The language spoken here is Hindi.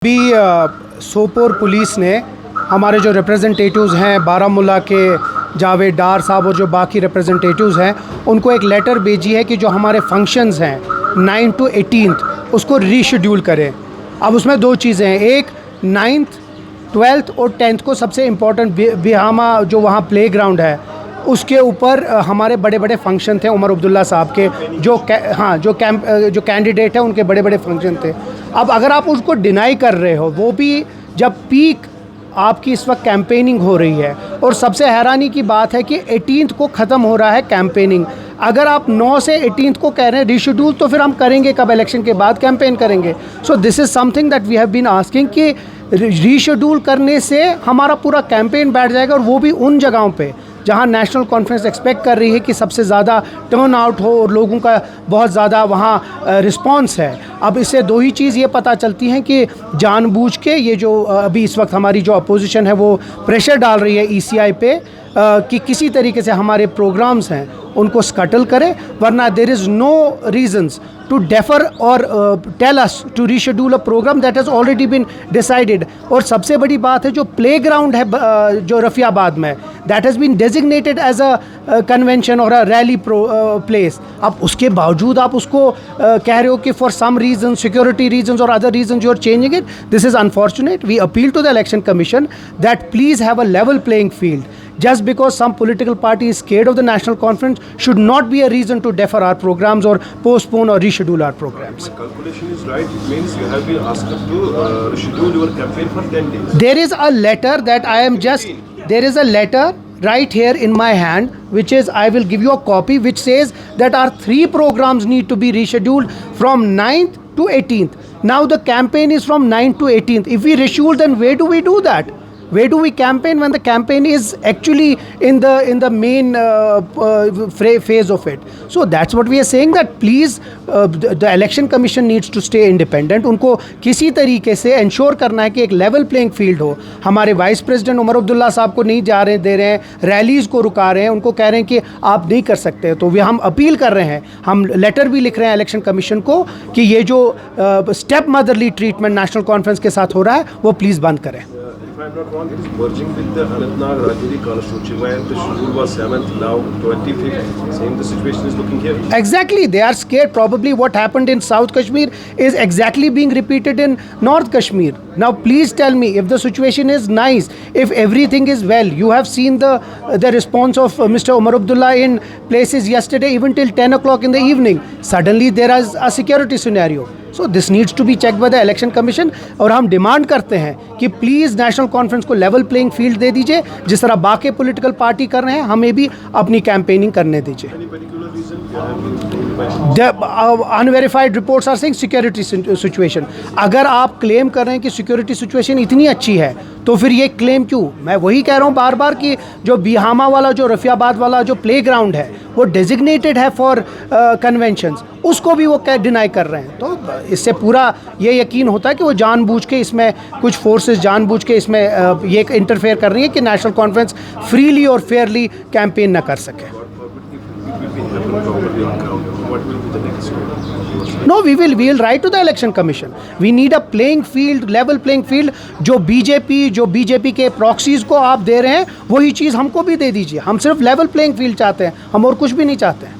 अभी सोपोर पुलिस ने हमारे जो रिप्रेजेंटेटिव्स हैं बारामूला के जावेद डार साहब और जो बाकी रिप्रेजेंटेटिव्स हैं उनको एक लेटर भेजी है कि जो हमारे फंक्शंस हैं 9 to 18 उसको रीशेड्यूल करें। अब उसमें दो चीज़ें हैं, एक 9th 12th और 10th को सबसे इम्पोर्टेंट बिहामा जो वहाँ प्ले ग्राउंड है उसके ऊपर हमारे बड़े बड़े फंक्शन थे उमर अब्दुल्ला साहब के जो कैंडिडेट है उनके बड़े बड़े फंक्शन थे। अब अगर आप उसको डिनाई कर रहे हो वो भी जब पीक आपकी इस वक्त कैंपेनिंग हो रही है और सबसे हैरानी की बात है कि 18th को ख़त्म हो रहा है कैंपेनिंग। अगर आप 9 से 18th को कह रहे हैं रीशेड्यूल तो फिर हम करेंगे कब? इलेक्शन के बाद कैंपेन करेंगे। So this is something that we have been asking कि रीशेड्यूल करने से हमारा पूरा कैंपेन बैठ जाएगा और वो भी उन जगहों पे जहां नेशनल कॉन्फ्रेंस एक्सपेक्ट कर रही है कि सबसे ज़्यादा टर्न आउट हो और लोगों का बहुत ज़्यादा वहाँ रिस्पांस है। अब इससे दो ही चीज़ ये पता चलती हैं कि जानबूझ के ये जो अभी इस वक्त हमारी जो अपोजिशन है वो प्रेशर डाल रही है ECI पे कि किसी तरीके से हमारे प्रोग्राम्स हैं उनको स्कटल करे, वरना there is no reasons to defer और tell us to reschedule a programme that has already been decided. और सबसे बड़ी बात है जो प्ले ग्राउंड है जो रफ़ियाबाद में that has been designated as a convention और अ रैली प्लेस। अब उसके बावजूद आप उसको कह रहे हो कि for some reason security reason और other reason you are changing it. This is unfortunate. We appeal to the election commission that please have a level playing field. Just because some political party is scared of the national conference should not be a reason to defer our programs or postpone or reschedule our programs. My calculation is right. It means you have been asked to reschedule your campaign for 10 days. There is a letter that there is a letter right here in my hand, which is, I will give you a copy, which says that our 3 programs need to be rescheduled from 9th to 18th. Now the campaign is from 9th to 18th. If we reschedule, then where do we do that? Where do we campaign when the campaign is actually in the main phase of it? So that's what we are saying, that please the election commission needs to stay independent. उनको किसी तरीके से ensure करना है कि एक level playing field हो। हमारे वाइस प्रेसिडेंट उमर अब्दुल्ला साहब को नहीं दे रहे हैं, रैलीज़ को रुका रहे हैं, उनको कह रहे हैं कि आप नहीं कर सकते। तो हम अपील कर रहे हैं, हम लेटर भी लिख रहे हैं इलेक्शन कमीशन को कि ये जो step motherly treatment national conference के साथ हो रहा है वो प्लीज़ बंद करें। If I'm not wrong, it is merging with the Anantnag Rajuri Kalashruchi, where the schedule was 7th, now 25th. Same the situation is looking here. Exactly, they are scared. Probably what happened in South Kashmir is exactly being repeated in North Kashmir. Now please tell me, if the situation is nice, if everything is well, you have seen the response of Mr. Umar Abdullah in places yesterday even till 10 o'clock in the evening. Suddenly there is a security scenario. So this needs to be checked by the election commission। और हम डिमांड करते हैं कि प्लीज़ नेशनल कॉन्फ्रेंस को लेवल प्लेइंग फील्ड दे दीजिए, जिस तरह बाकी पॉलिटिकल पार्टी कर रहे हैं हमें भी अपनी कैंपेनिंग करने दीजिए। Any particular reason you have been told by? The unverified reports are saying security situation। अगर आप क्लेम कर रहे हैं कि सिक्योरिटी सिचुएशन इतनी अच्छी है तो फिर ये क्लेम क्यों? मैं वही कह रहा हूँ बार बार कि जो बिहामा वाला जो रफ़ियाबाद वाला जो प्ले ग्राउंड है वो डेजिग्नेटेड है फॉर कन्वेंशंस, उसको भी वो डिनाई कर रहे हैं। तो इससे पूरा ये यकीन होता है कि वो जानबूझ के इसमें कुछ फोर्सेस जानबूझ के इसमें ये इंटरफेयर कर रही है कि नेशनल कॉन्फ्रेंस फ्रीली और फेयरली कैंपेन ना कर सके। No, we will write to the election commission. We need a playing field, level playing field। जो बीजेपी के प्रॉक्सीज को आप दे रहे हैं वही चीज़ हमको भी दे दीजिए। हम सिर्फ लेवल प्लेइंग फील्ड चाहते हैं, हम और कुछ भी नहीं चाहते हैं।